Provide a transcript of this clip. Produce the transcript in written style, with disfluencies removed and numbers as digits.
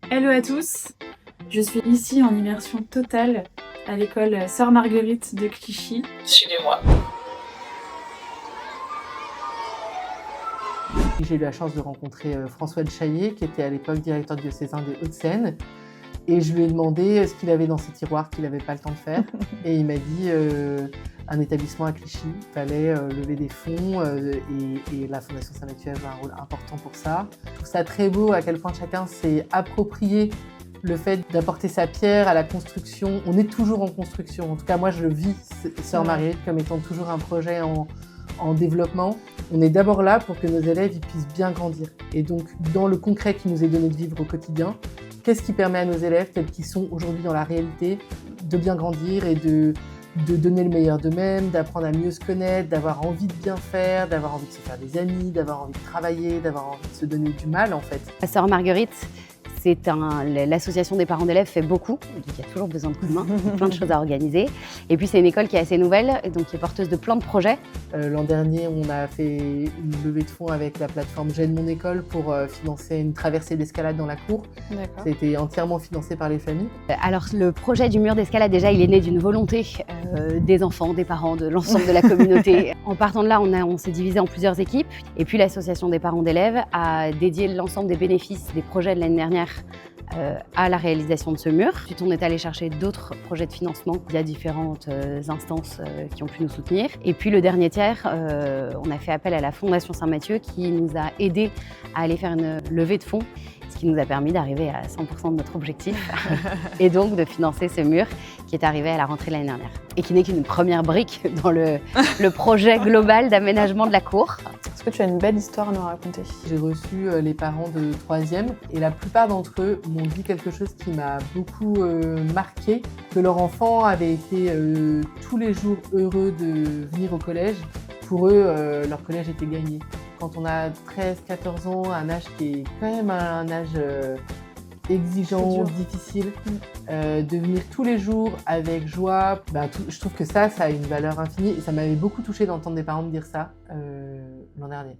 Hello à tous, je suis ici en immersion totale à l'école Sœur Marguerite de Clichy. Suivez-moi. J'ai eu la chance de rencontrer François de Chaillet, qui était à l'époque directeur diocésain des Hauts-de-Seine. Et je lui ai demandé ce qu'il avait dans ses tiroirs qu'il n'avait pas le temps de faire. Et il m'a dit un établissement à Clichy, il fallait lever des fonds et la Fondation Saint-Mathieu avait un rôle important pour ça. Je trouve ça très beau à quel point chacun s'est approprié le fait d'apporter sa pierre à la construction. On est toujours en construction, en tout cas moi je vis Sœur Marguerite comme étant toujours un projet en développement. On est d'abord là pour que nos élèves ils puissent bien grandir. Et donc dans le concret qui nous est donné de vivre au quotidien, qu'est-ce qui permet à nos élèves, tels qu'ils sont aujourd'hui dans la réalité, de bien grandir et de donner le meilleur d'eux-mêmes, d'apprendre à mieux se connaître, d'avoir envie de bien faire, d'avoir envie de se faire des amis, d'avoir envie de travailler, d'avoir envie de se donner du mal en fait. La Sœur Marguerite, l'association des parents d'élèves fait beaucoup, donc il y a toujours besoin de coups de main, plein de choses à organiser. Et puis c'est une école qui est assez nouvelle, et donc qui est porteuse de plein de projets. L'an dernier, on a fait une levée de fonds avec la plateforme J'aide mon école pour financer une traversée d'escalade dans la cour. C'était entièrement financé par les familles. Alors le projet du mur d'escalade, déjà, il est né d'une volonté des enfants, des parents, de l'ensemble de la communauté. En partant de là, on s'est divisé en plusieurs équipes. Et puis l'association des parents d'élèves a dédié l'ensemble des bénéfices des projets de l'année dernière à la réalisation de ce mur. Ensuite, on est allé chercher d'autres projets de financement via différentes instances qui ont pu nous soutenir. Et puis le dernier tiers, on a fait appel à la Fondation Saint-Mathieu qui nous a aidés à aller faire une levée de fonds, ce qui nous a permis d'arriver à 100% de notre objectif et donc de financer ce mur qui est arrivé à la rentrée de l'année dernière et qui n'est qu'une première brique dans le projet global d'aménagement de la cour. Est-ce que tu as une belle histoire à nous raconter? J'ai reçu les parents de 3e et la plupart d'entre eux m'ont dit quelque chose qui m'a beaucoup marqué, que leur enfant avait été tous les jours heureux de venir au collège. Pour eux, leur collège était gagné. Quand on a 13-14 ans, un âge qui est quand même un âge exigeant, difficile, de venir tous les jours avec joie, je trouve que ça a une valeur infinie et ça m'avait beaucoup touchée d'entendre des parents me dire ça l'an dernier.